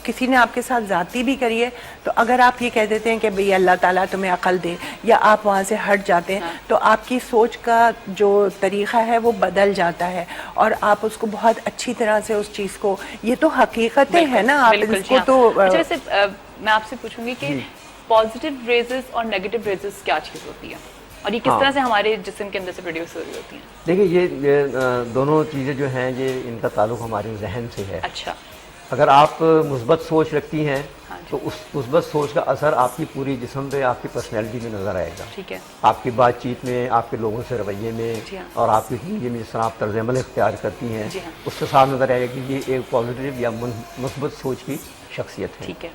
کسی نے آپ کے ساتھ زیادتی بھی کری ہے تو اگر آپ یہ کہہ دیتے ہیں کہ بھئی اللہ تعالیٰ تمہیں عقل دے یا آپ وہاں سے ہٹ جاتے ہیں تو آپ کی سوچ کا جو طریقہ ہے وہ بدل جاتا ہے اور آپ اس کو بہت اچھی طرح سے اس چیز کو, یہ تو حقیقتیں ہیں نا, آپ اس کو تو. اچھا ویسے میں آپ سے پوچھوں گی کہ پازیٹیو ریزز اور نیگیٹو ریزز کیا چیز ہوتی ہے اور یہ کس طرح سے ہمارے جسم کے اندر سے پروڈیوس ہو رہی ہوتی ہیں؟ دیکھیں یہ دونوں چیزیں جو ہیں یہ ان کا تعلق ہمارے ذہن سے ہے. اچھا. اگر آپ مثبت سوچ رکھتی ہیں تو اس مثبت سوچ کا اثر آپ کی پوری جسم پہ, آپ کی پرسنالٹی میں نظر آئے گا. ٹھیک ہے. آپ کی بات چیت میں, آپ کے لوگوں سے رویے میں اور آپ کی زندگی میں جس طرح آپ طرز عمل اختیار کرتی ہیں اس سے صاف نظر آئے گا کہ یہ ایک پازیٹیو یا مثبت سوچ کی شخصیت ہے. ٹھیک ہے.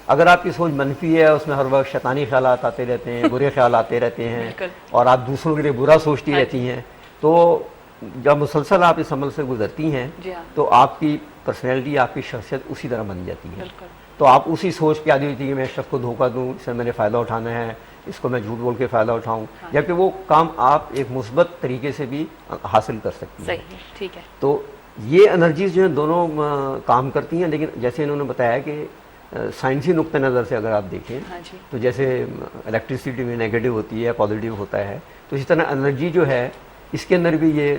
اگر آپ کی سوچ منفی ہے, اس میں ہر وقت شیطانی خیالات آتے رہتے ہیں, برے خیال آتے رہتے ہیں اور آپ دوسروں کے لیے برا سوچتی رہتی ہیں, تو جب مسلسل آپ اس عمل سے گزرتی ہیں تو آپ کی پرسنالٹی, آپ کی شخصیت اسی طرح بن جاتی ہے. تو آپ اسی سوچ کے عادی ہوتی ہے کہ میں اس شخص کو دھوکہ دوں, اس سے میں نے فائدہ اٹھانا ہے, اس کو میں جھوٹ بول کے فائدہ اٹھاؤں, جبکہ وہ کام آپ ایک مثبت طریقے سے بھی حاصل کر سکتی ہیں. صحیح. ٹھیک ہے. تو یہ انرجیز جو ہیں دونوں کام کرتی ہیں, لیکن جیسے انہوں نے بتایا کہ سائنسی نقطہ نظر سے اگر آپ دیکھیں تو جیسے الیکٹریسٹی میں نیگیٹو ہوتی ہے, پازیٹیو ہوتا ہے, تو اسی طرح انرجی جو ہے اس کے اندر بھی یہ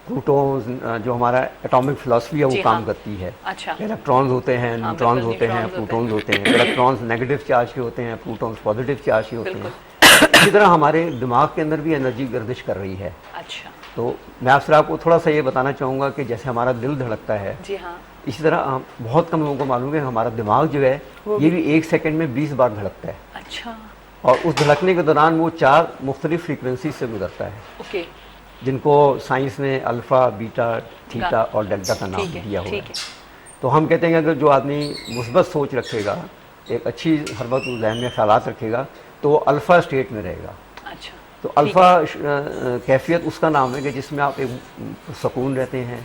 پروٹونز, جو ہمارا ایٹامک فلاسفی ہے وہ کام کرتی ہے. الیکٹرانز ہوتے ہیں, نیوٹرانز ہوتے ہیں, پروٹونز ہوتے ہیں. الیکٹرانز نیگیٹو چارج کے ہوتے ہیں, پروٹونز پازیٹیو چارج کے ہوتے ہیں. اسی طرح ہمارے دماغ کے اندر بھی انرجی گردش کر رہی ہے. اچھا. تو میں آپ کو تھوڑا سا یہ بتانا چاہوں گا کہ جیسے ہمارا دل دھڑکتا ہے, اسی طرح بہت کم لوگوں کو معلوم ہے ہمارا دماغ جو ہے یہ بھی 1 سیکنڈ میں 20 بار دھڑکتا ہے. اچھا. اور اس دھڑکنے کے دوران وہ 4 مختلف فریکوینسیز سے گزرتا ہے. اوکے. جن کو سائنس نے الفا, بیٹا, تھیٹا اور ڈیلٹا کا نام دیا ہوا ہے. تو ہم کہتے ہیں کہ اگر جو آدمی مثبت سوچ رکھے گا, ایک اچھی ہر وقت ذہن میں خیالات رکھے گا, تو وہ الفا اسٹیٹ میں رہے گا. اچھا. تو الفا کیفیت اس کا نام ہے کہ جس میں آپ ایک سکون رہتے ہیں,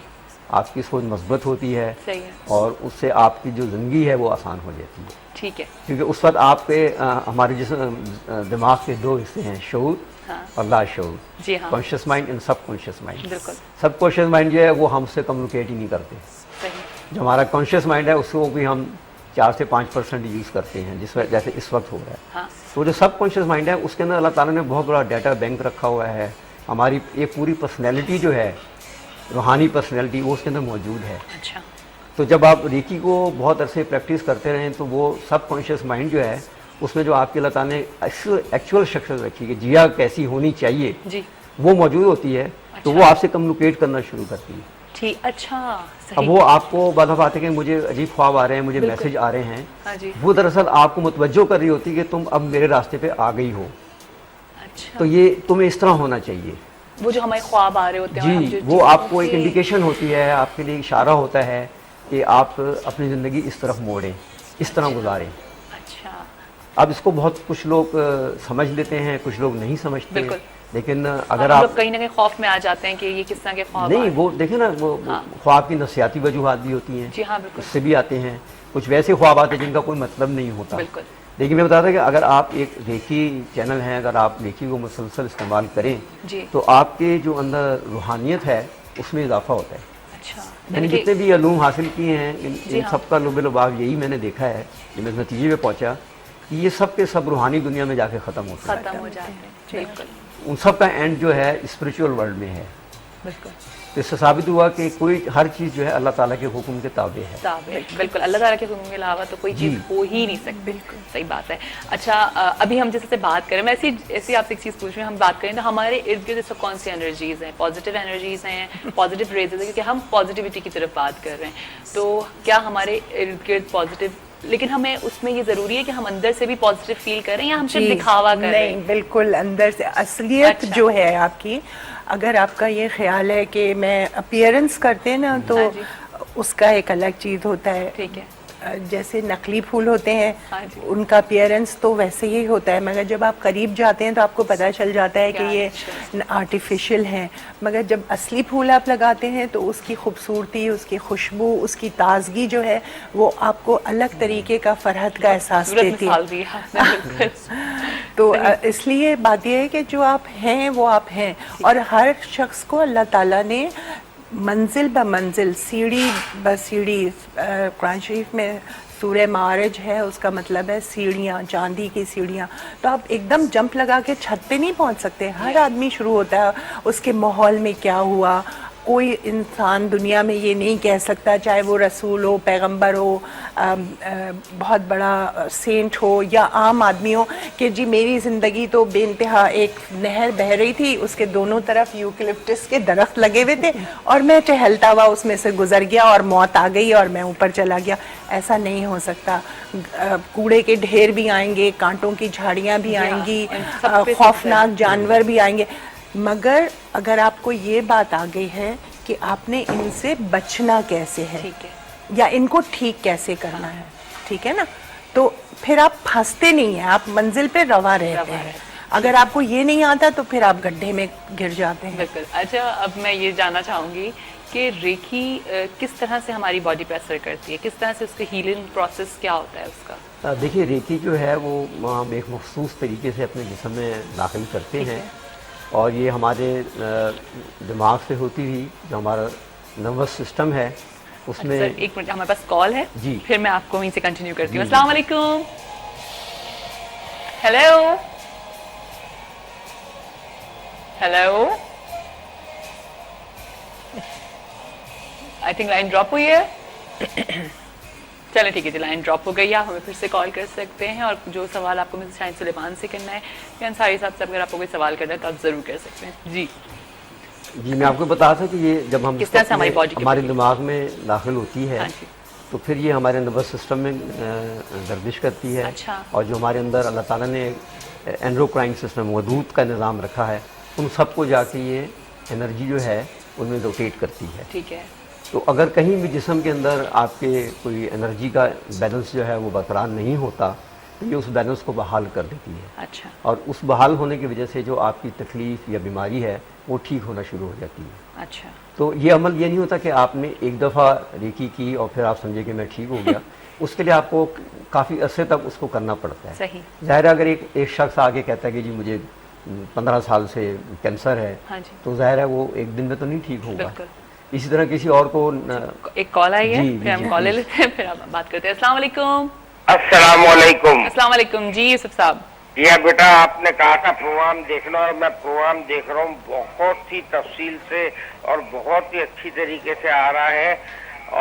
آپ کی سوچ مثبت ہوتی ہے اور اس سے آپ کی جو زندگی ہے وہ آسان ہو جاتی ہے. ٹھیک ہے. کیونکہ اس وقت آپ کے ہمارے دماغ کے 2 حصے ہیں, شعور اور لا شعور. Conscious mind and sub conscious mind. Sub conscious mind جو ہے وہ ہم سے کمیونیکیٹ ہی نہیں کرتے. جو ہمارا کانشیس مائنڈ ہے اس کو بھی ہم 4 سے 5% یوز کرتے ہیں, جیسے اس وقت ہو رہا ہے. تو جو سب کانشیس مائنڈ ہے اس کے اندر اللہ تعالیٰ نے بہت بڑا ڈیٹا بینک رکھا ہوا ہے. ہماری ایک پوری پرسنالٹی جو ہے, روحانی پرسنالٹی, وہ اس کے اندر موجود ہے. اچھا. تو جب آپ ریکی کو بہت عرصے پریکٹس کرتے رہیں تو وہ سب کانشیس مائنڈ جو ہے اس میں جو آپ کے اللہ تعالیٰ نے ایکچوئل شخصیت رکھی کہ جیا کیسی ہونی چاہیے وہ موجود ہوتی ہے. تو وہ آپ سے کمیونیکیٹ کرنا شروع کرتی ہے. اچھا. اب وہ آپ کو بعض دفعہ آتے کہ مجھے عجیب خواب آ رہے ہیں, مجھے میسج آ رہے ہیں, وہ دراصل آپ کو متوجہ کر رہی ہوتی ہے کہ تم اب میرے راستے پہ آ گئی ہو. تو یہ تمہیں اس طرح ہونا چاہیے. وہ جو ہمارے خواب آ رہے ہوتے ہیں جی, وہ آپ کو ایک انڈیکیشن ہوتی ہے, آپ کے لیے اشارہ ہوتا ہے کہ آپ اپنی زندگی اس طرف موڑیں, اس طرح گزاریں. اچھا. اب اس کو بہت کچھ لوگ سمجھ لیتے ہیں, کچھ لوگ نہیں سمجھتے. لیکن اگر آپ کہیں نہ کہیں خوف میں آ جاتے ہیں کہ یہ کس طرح کے خواب نہیں, وہ دیکھیں نا, وہ خواب کی نفسیاتی وجوہات بھی ہوتی ہیں. جی ہاں بالکل. اس سے بھی آتے ہیں. کچھ ویسے خواب آتے ہیں جن کا کوئی مطلب نہیں ہوتا. بالکل. لیکن میں بتا رہا کہ اگر آپ ایک ریکی چینل ہیں, اگر آپ ریکی کو مسلسل استعمال کریں تو آپ کے جو اندر روحانیت ہے اس میں اضافہ ہوتا ہے. اچھا. میں نے جتنے بھی علوم حاصل کیے ہیں ان سب کا لب لباب یہی میں نے دیکھا ہے, جب میں اس نتیجے پہ پہنچا کہ یہ سب کے سب روحانی دنیا میں جا کے ختم ہوتے ہیں. بالکل. ان سب کا اینڈ جو ہے اسپریچول ورلڈ میں ہے. بالکل. تو اس سے ثابت ہوا کہ کوئی ہر چیز جو ہے اللہ تعالیٰ کے حکم کے تابع ہے. بالکل. اللہ تعالیٰ کے حکم کے علاوہ تو کوئی چیز ہو ہی نہیں سکتی. بالکل صحیح بات ہے. اچھا, ابھی ہم جیسے بات کریں, میں ایسی آپ سے ایک چیز پوچھ رہی ہوں, ہم بات کریں تو ہمارے ارد گرد کون سی انرجیز ہیں, پازیٹیو انرجیز ہیں, پازیٹیو ریزز ہیں, کیونکہ ہم پازیٹیوٹی کی طرف بات کر رہے ہیں. تو کیا ہمارے ارد گرد پازیٹیو, لیکن ہمیں اس میں یہ ضروری ہے کہ ہم اندر سے بھی پازیٹیو فیل کریں یا ہم صرف دکھاوا کریں؟ نہیں, بالکل اندر سے اصلیت جو ہے آپ کی, اگر آپ کا یہ خیال ہے کہ میں اپیئرنس کرتے ہیں نا تو اس کا ایک الگ چیز ہوتا ہے. ٹھیک ہے. جیسے نقلی پھول ہوتے ہیں ان کا اپیئرنس تو ویسے ہی ہوتا ہے, مگر جب آپ قریب جاتے ہیں تو آپ کو پتہ چل جاتا ہے کہ یہ آرٹیفیشل ہیں. مگر جب اصلی پھول آپ لگاتے ہیں تو اس کی خوبصورتی, اس کی خوشبو, اس کی تازگی جو ہے وہ آپ کو الگ طریقے کا فرحت کا احساس دیتی ہے. تو اس لیے بات یہ ہے کہ جو آپ ہیں وہ آپ ہیں, اور ہر شخص کو اللہ تعالیٰ نے منزل ب منزل، سیڑھی ب سیڑھی، قرآن شریف میں سورہ معارج ہے، اس کا مطلب ہے سیڑھیاں، چاندی کی سیڑھیاں. تو آپ ایک دم جمپ لگا کے چھت پہ نہیں پہنچ سکتے. ہر آدمی شروع ہوتا ہے اس کے ماحول میں کیا ہوا. کوئی انسان دنیا میں یہ نہیں کہہ سکتا، چاہے وہ رسول ہو، پیغمبر ہو، بہت بڑا سینٹ ہو یا عام آدمی ہو، کہ جی میری زندگی تو بے انتہا، ایک نہر بہہ رہی تھی، اس کے دونوں طرف یوکلپٹس کے درخت لگے ہوئے تھے اور میں ٹہلتا ہوا اس میں سے گزر گیا اور موت آ گئی اور میں اوپر چلا گیا. ایسا نہیں ہو سکتا. کوڑے کے ڈھیر بھی آئیں گے، کانٹوں کی جھاڑیاں بھی آئیں گی، خوفناک جانور بھی آئیں گے، مگر اگر آپ کو یہ بات آ گئی ہے کہ آپ نے ان سے بچنا کیسے ہے یا ان کو ٹھیک کیسے کرنا ہے، ٹھیک ہے نا، تو پھر آپ پھنستے نہیں ہیں، آپ منزل پہ روا رہتے ہیں. اگر آپ کو یہ نہیں آتا تو پھر آپ گڈھے میں گر جاتے ہیں. بالکل. اچھا، اب میں یہ جاننا چاہوں گی کہ ریکی کس طرح سے ہماری باڈی پہ اثر کرتی ہے، کس طرح سے اس کا ہیلنگ پروسیس کیا ہوتا ہے اس کا؟ دیکھیے ریکی جو ہے وہ ہم ایک مخصوص طریقے سے اپنے جسم میں داخل کرتے ہیں، اور یہ ہمارے دماغ سے ہوتی ہوئی جو ہمارا نروس سسٹم ہے اس میں. سر ایک منٹ، ہمارے پاس کال ہے، جی پھر میں آپ کو وہیں سے کنٹینیو کرتی ہوں. السلام علیکم. Hello hello, I think line drop ہوئی ہے. چلیں ٹھیک ہے جی، لائن ڈراپ ہو گئی ہے. آپ ہمیں پھر سے کال کر سکتے ہیں، اور جو سوال آپ کو مسز شاہین سلیمان سے کرنا ہے یا انصاری صاحب سے اگر آپ کو کوئی سوال کرنا ہے تو آپ ضرور کر سکتے ہیں. جی میں آپ کو بتا تھا کہ یہ جب ہم کس طرح سے ہماری باڈی ہمارے دماغ میں داخل ہوتی ہے تو پھر یہ ہمارے نروس سسٹم میں گردش کرتی ہے. اور جو ہمارے اندر اللہ تعالیٰ نے اینڈروکرائن سسٹم، ودود کا نظام رکھا ہے، ان سب کو جا کے یہ انرجی جو ہے ان میں روٹیٹ کرتی ہے. ٹھیک ہے. تو اگر کہیں بھی جسم کے اندر آپ کے کوئی انرجی کا بیلنس جو ہے وہ برقرار نہیں ہوتا تو یہ اس بیلنس کو بحال کر دیتی ہے. اچھا. اور اس بحال ہونے کی وجہ سے جو آپ کی تکلیف یا بیماری ہے وہ ٹھیک ہونا شروع ہو جاتی ہے. اچھا. تو یہ عمل یہ نہیں ہوتا کہ آپ نے ایک دفعہ ریکی کی اور پھر آپ سمجھے کہ میں ٹھیک ہو گیا. اس کے لیے آپ کو کافی عرصے تک اس کو کرنا پڑتا ہے. صحیح. ظاہر ہے اگر ایک شخص آگے کہتا ہے کہ جی مجھے 15 سال سے کینسر ہے، تو ظاہر ہے وہ ایک دن میں تو نہیں ٹھیک ہوگا. اسی طرح کسی اور کو ایک کال آئی ہے، پھر ہم کال لے لیتے ہیں، پھر آپ بات کرتے ہیں. السلام علیکم. السلام علیکم. السلام علیکم جی یوسف صاحب. یہ بیٹا آپ نے کہا تھا پروگرام دیکھنا، اور میں پروگرام دیکھ رہا ہوں، بہت ہی تفصیل سے اور بہت ہی اچھی طریقے سے آ رہا ہے.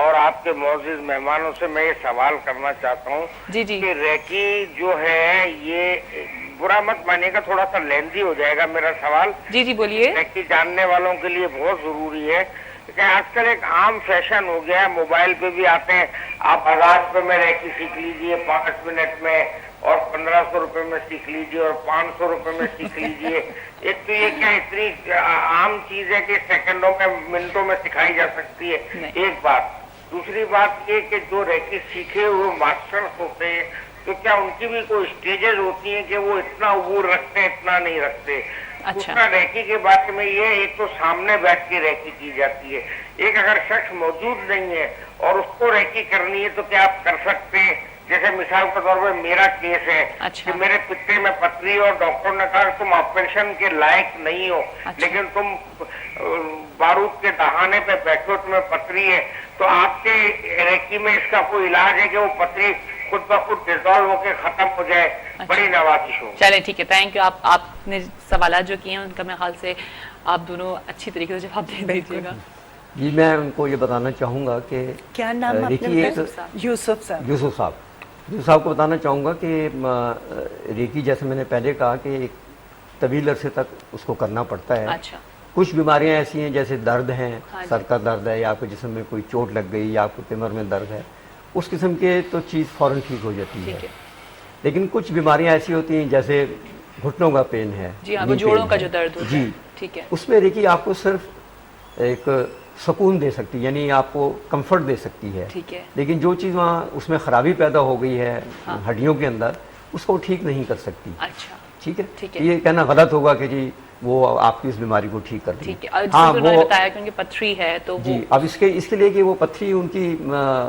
اور آپ کے معزز مہمانوں سے میں یہ سوال کرنا چاہتا ہوں کہ ریکی جو ہے یہ برا مت مانیے گا، تھوڑا سا لیندی ہو جائے گا میرا سوال. جی بولیے. ریکی جاننے والوں کے لیے بہت ضروری ہے کہ آج کل ایک عام فیشن ہو گیا ہے، موبائل پہ بھی آتے ہیں، آپ 1000 روپے میں ریکی سیکھ لیجئے 5 منٹ میں، اور 1500 روپے میں سیکھ لیجئے، اور 500 روپے میں سیکھ لیجئے. ایک تو یہ کیا اتنی عام چیز ہے کہ سیکنڈوں میں منٹوں میں سکھائی جا سکتی ہے، ایک بات. دوسری بات یہ کہ جو ریکی سیکھے ہوئے ماسٹرز ہوتے ہیں تو کیا ان کی بھی کوئی اسٹیجز ہوتی ہیں کہ وہ اتنا عبور رکھتے ہیں، اتنا نہیں رکھتے. دوسرا ریکی کے بارے میں یہ ایک تو سامنے بیٹھ کے ریکی کی جاتی ہے، ایک اگر شخص موجود نہیں ہے اور اس کو ریکی کرنی ہے تو کیا آپ کر سکتے ہیں؟ جیسے مثال کے طور پر میرا کیس ہے کہ میرے پتے میں پتھری، اور ڈاکٹر نے کہا تم آپریشن کے لائق نہیں ہو، لیکن تم بارود کے دہانے پہ بیٹھو، تمہیں پتھری ہے، تو آپ کے ریکی میں اس کا کوئی علاج ہے کہ وہ پتھری خود بخود ڈیزالو ہو کے ختم ہو جائے؟ بڑی نوازش ہو. چلیں ٹھیک ہے، تھینک یو. آپ نے سوالات جو کیے ہیں ان کا میرے خیال سے آپ دونوں اچھی طریقے سے جواب دے دیجیے گا. جی میں ان کو یہ بتانا چاہوں گا کہ کیا نام یوسف صاحب کو بتانا چاہوں گا کہ ریکی جیسے میں نے پہلے کہا کہ ایک طویل عرصے تک اس کو کرنا پڑتا ہے. اچھا. کچھ بیماریاں ایسی ہیں جیسے درد ہیں، سر کا درد ہے، یا آپ کے جسم میں کوئی چوٹ لگ گئی، یا آپ کو کمر میں درد ہے، اس قسم کے تو چیز فوراً ٹھیک ہو جاتی ہے. لیکن کچھ بیماریاں ایسی ہوتی ہیں جیسے گھٹنوں کا پین ہے، جوڑوں کا جو درد ہوتا ہے، ٹھیک ہے، اس میں ریکی آپ کو صرف ایک سکون دے سکتی ہے، یعنی آپ کو کمفرٹ دے سکتی ہے. لیکن جو چیز وہاں اس میں خرابی پیدا ہو گئی ہے ہڈیوں کے اندر، اس کو ٹھیک نہیں کر سکتی. ٹھیک ہے. یہ کہنا غلط ہوگا کہ جی وہ آپ کی اس بیماری کو ٹھیک کر دیں. ہاں وہ بتایا کہ ان کی پتھری ہے تو جی اب اس کے لیے کہ وہ پتھری ان کی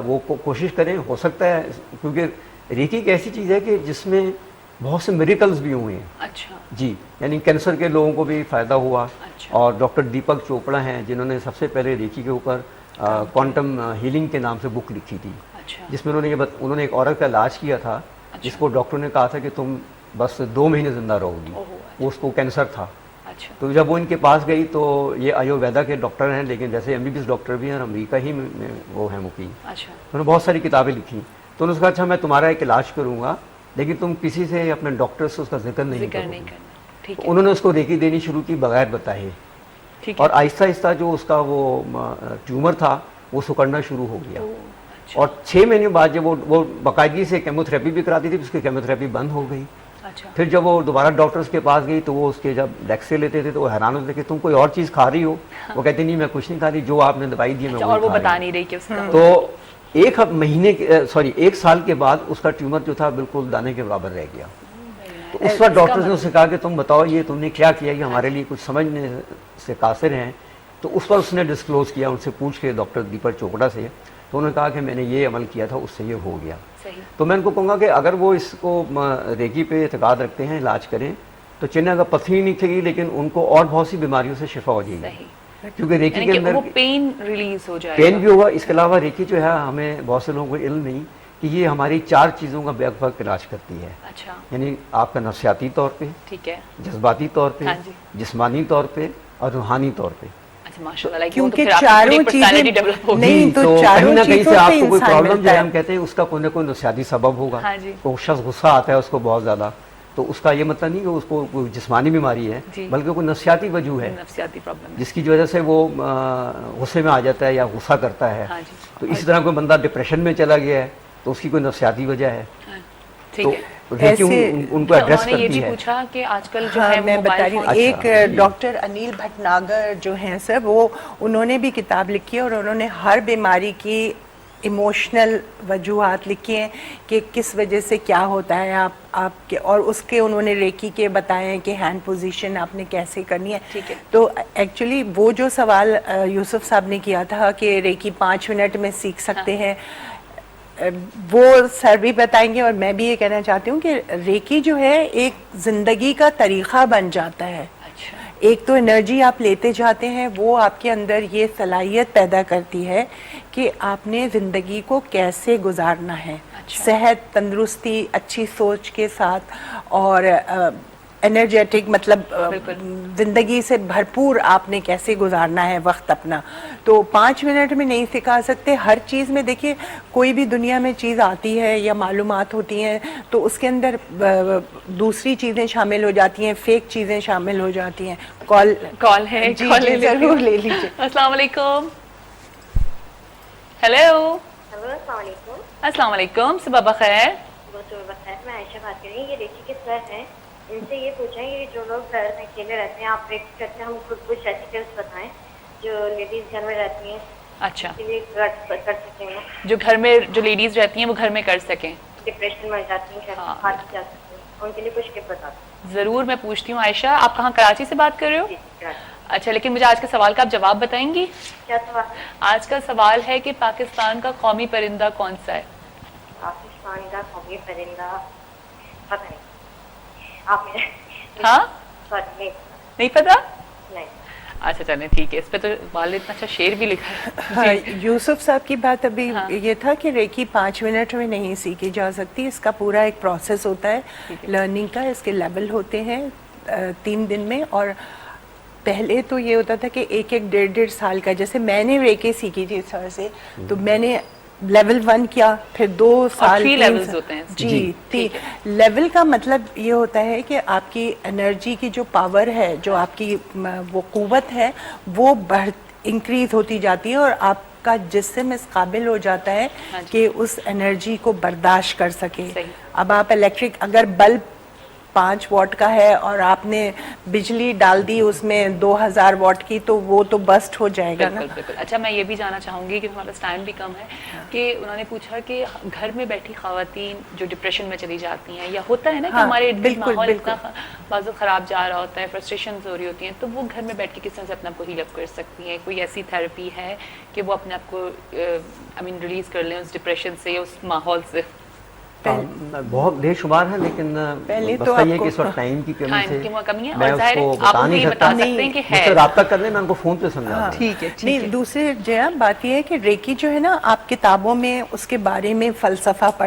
وہ کوشش کریں، ہو سکتا ہے، کیونکہ ریکی ایک ایسی چیز ہے کہ جس میں بہت سے میریکلز بھی ہوئے ہیں. اچھا جی, یعنی کینسر کے لوگوں کو بھی فائدہ ہوا. اچھا. اور ڈاکٹر دیپک چوپڑا ہیں جنہوں نے سب سے پہلے ریکی کے اوپر کوانٹم ہیلنگ کے نام سے بک لکھی تھی, اچھا جس میں انہوں نے ایک عورت کا علاج کیا تھا جس کو ڈاکٹر نے کہا تھا کہ تم بس 2 مہینے زندہ رہو گی. وہ اس کو کینسر تھا. اچھا تو جب وہ ان کے پاس گئی تو یہ آیورویدا کے ڈاکٹر ہیں, لیکن جیسے MBBS ڈاکٹر بھی ہیں اور امریکہ ہی میں وہ ہیں مقیم. اچھا انہوں نے بہت ساری کتابیں لکھی. تو انہوں نے کہا اچھا میں تمہارا ایک علاج کروں گا لیکن تم کسی سے اپنے ڈاکٹر سے اس کا ذکر نہیں کرو. ٹھیک انہوں نے اس کو ریکی دینی شروع کی بغیر بتائے, اور آہستہ آہستہ جو اس کا وہ ٹیومر تھا وہ سکڑنا شروع ہو گیا. اور 6 مہینے بعد جب وہ باقاعدگی سے کیمو تھراپی بھی کراتی تھی, اس کی کیمو تھراپی بند ہو گئی. پھر جب وہ دوبارہ ڈاکٹرز کے پاس گئی تو وہ اس کے جب ایکس رے لیتے تھے تو وہ حیران ہوتے کہ تم کوئی اور چیز کھا رہی ہو. وہ کہتے نہیں میں کچھ نہیں کھا رہی, جو آپ نے دوائی دی میں اور وہ بتا نہیں رہی کہ اس کا. تو 1 سال کے بعد اس کا ٹیومر جو تھا بالکل دانے کے برابر رہ گیا. تو اس وقت ڈاکٹرز نے اسے کہا کہ تم بتاؤ یہ تم نے کیا کیا, یہ ہمارے لیے کچھ سمجھنے سے قاصر ہیں. تو اس پر اس نے ڈسکلوز کیا, ان سے پوچھ کے ڈاکٹر دیپک چوپڑا سے, تو انہوں نے کہا کہ میں نے یہ عمل کیا تھا اس سے یہ ہو گیا. تو میں ان کو کہوں گا کہ اگر وہ اس کو ریکی پہ اعتقاد رکھتے ہیں, علاج کریں تو چنیں اگر پتھری نہیں تھے گی لیکن ان کو اور بہت سی بیماریوں سے شفا ہو جائے گی, کیونکہ ریکی کے اندر پین ریلیز ہو جائے گا, پین بھی ہوگا. اس کے علاوہ ریکی جو ہے ہمیں بہت سے لوگوں کو علم نہیں کہ یہ ہماری 4 چیزوں کا بیک وقت علاج کرتی ہے. اچھا یعنی آپ کا نفسیاتی طور پہ, ٹھیک ہے, جذباتی طور پہ, جسمانی طور پہ اور روحانی طور پہ. کیونکہ چاروں چیزیں نہیں تو کہیں نہ کہیں سے آپ کو کوئی پرابلم جو ہے ہم کہتے ہیں اس کا کوئی نہ کوئی نفسیاتی سبب ہوگا. وہ شخص غصہ آتا ہے اس کو بہت زیادہ, تو اس کا یہ مطلب نہیں کہ اس کو کوئی جسمانی بیماری ہے بلکہ کوئی نفسیاتی وجہ ہے جس کی وجہ سے وہ غصے میں آ جاتا ہے یا غصہ کرتا ہے. تو اسی طرح کوئی بندہ ڈپریشن میں چلا گیا ہے تو اس کی کوئی نفسیاتی وجہ ہے. تو ان کو ایڈریس کرتی ہے. پوچھا کہ آج کل جو ہے میں بتا رہی ہوں, ایک ڈاکٹر انیل بھٹناگر جو ہیں سر, وہ انہوں نے بھی کتاب لکھی ہے اور انہوں نے ہر بیماری کی ایموشنل وجوہات لکھی ہیں کہ کس وجہ سے کیا ہوتا ہے آپ کے, اور اس کے انہوں نے ریکی کے بتائے ہیں کہ ہینڈ پوزیشن آپ نے کیسے کرنی ہے. تو ایکچولی وہ جو سوال یوسف صاحب نے کیا تھا کہ ریکی 5 منٹ میں سیکھ سکتے ہیں, وہ سر بھی بتائیں گے. اور میں بھی یہ کہنا چاہتی ہوں کہ ریکی جو ہے ایک زندگی کا طریقہ بن جاتا ہے. ایک تو انرجی آپ لیتے جاتے ہیں, وہ آپ کے اندر یہ صلاحیت پیدا کرتی ہے کہ آپ نے زندگی کو کیسے گزارنا ہے, صحت, تندرستی, اچھی سوچ کے ساتھ, اور انرجیٹک, مطلب زندگی سے بھرپور آپ نے کیسے گزارنا ہے وقت اپنا. تو 5 منٹ میں نہیں سکھا سکتے. ہر چیز میں دیکھیے, کوئی بھی دنیا میں چیز آتی ہے یا معلومات ہوتی ہیں تو اس کے اندر دوسری چیزیں شامل ہو جاتی ہیں, فیک چیزیں شامل ہو جاتی ہیں. کال ہے, جی ضرور لے لیجیے. السلام علیکم. ہیلو, السلام علیکم. السلام علیکم, صبح بخیر. میں عائشہ بات کر رہی ہوں, یہ ریکی کے سر ہیں, ان سے یہ پوچھیں کہ جو لوگ گھر میں اکیلے رہتے ہیں, آپ ریکی کرتے ہیں, ہم خود کچھ ایسی ٹپس بتائیں جو لیڈیز گھر میں رہتی ہیں. اچھا, کر سکیں وہ جو گھر میں جو لیڈیز رہتی ہیں وہ گھر میں کر سکیں, ڈپریشن میں جاتی ہیں, ہاتھ جا سکتی ہیں, ان کے لیے کچھ ٹپ بتا دیں. ضرور, میں پوچھتی ہوں. عائشہ, آپ کہاں کراچی سے بات کر رہے ہو؟ اچھا, لیکن مجھے آج کے سوال کا آپ جواب بتائیں گی؟ کیا سوال؟ آج کا سوال ہے کہ پاکستان کا قومی پرندہ کون سا ہے؟ پاکستان کا قومی پرندہ پتہ نہیں. آپ ہاں نہیں پتا؟ نہیں. اچھا چلیں ٹھیک ہے, اس پہ تو والد اتنا اچھا شعر بھی لکھا ہے. ہاں, یوسف صاحب کی بات ابھی یہ تھا کہ ریکی 5 منٹ میں نہیں سیکھی جا سکتی. اس کا پورا ایک پروسیس ہوتا ہے لرننگ کا. اس کے لیول ہوتے ہیں 3 دن میں, اور پہلے تو یہ ہوتا تھا کہ 1-1.5 سال کا, جیسے میں نے ریکی سیکھی تھی سر سے, تو میں نے لیول 1 کیا, پھر 2 سال, 3 لیولز ہوتے ہیں. جی, لیول کا مطلب یہ ہوتا ہے کہ آپ کی انرجی کی جو پاور ہے, جو آپ کی وہ قوت ہے, وہ انکریز ہوتی جاتی ہے, اور آپ کا جسم اس قابل ہو جاتا ہے کہ اس انرجی کو برداشت کر سکے. اب آپ الیکٹرک, اگر بلب 5 واٹ کا ہے اور آپ نے بجلی ڈال دی اس میں 2000 واٹ کی, تو وہ تو بسٹ ہو جائے گا نا. بالکل. اچھا, میں یہ بھی جاننا چاہوں گی کہ ہمارا ٹائم بھی کم ہے, کہ انہوں نے پوچھا کہ گھر میں بیٹھی خواتین جو ڈپریشن میں چلی جاتی ہیں, یا ہوتا ہے نا کہ ہمارے ماحول اتنا بازو خراب جا رہا ہوتا ہے, فرسٹریشنز ہو رہی ہوتی ہیں, تو وہ گھر میں بیٹھ کے کس طرح سے اپنے آپ کو ہیل اپ کر سکتی ہیں؟ کوئی ایسی تھراپی ہے کہ وہ اپنے آپ کو ریلیز کر لیں اس ڈپریشن سے یا اس ماحول سے؟ بہت ڈھیر شمار ہے، لیکن پہلے تو بس یہ آپ کہ اس وقت ٹائم کی کمی سے کمی ہے، میں اور اس ظاہر کو ہے بتا آپ نہیں یہ سکتا، بتا سکتے ہیں کہ مجھ سے ہے رابطہ کر لیں، میں ان کو فون پہ سمجھا دوں. ٹھیک ہے. نہیں دوسرے جیا بات یہ ہے کہ ریکی جو ہے نا، آپ کتابوں میں اس کے بارے میں فلسفہ پڑھ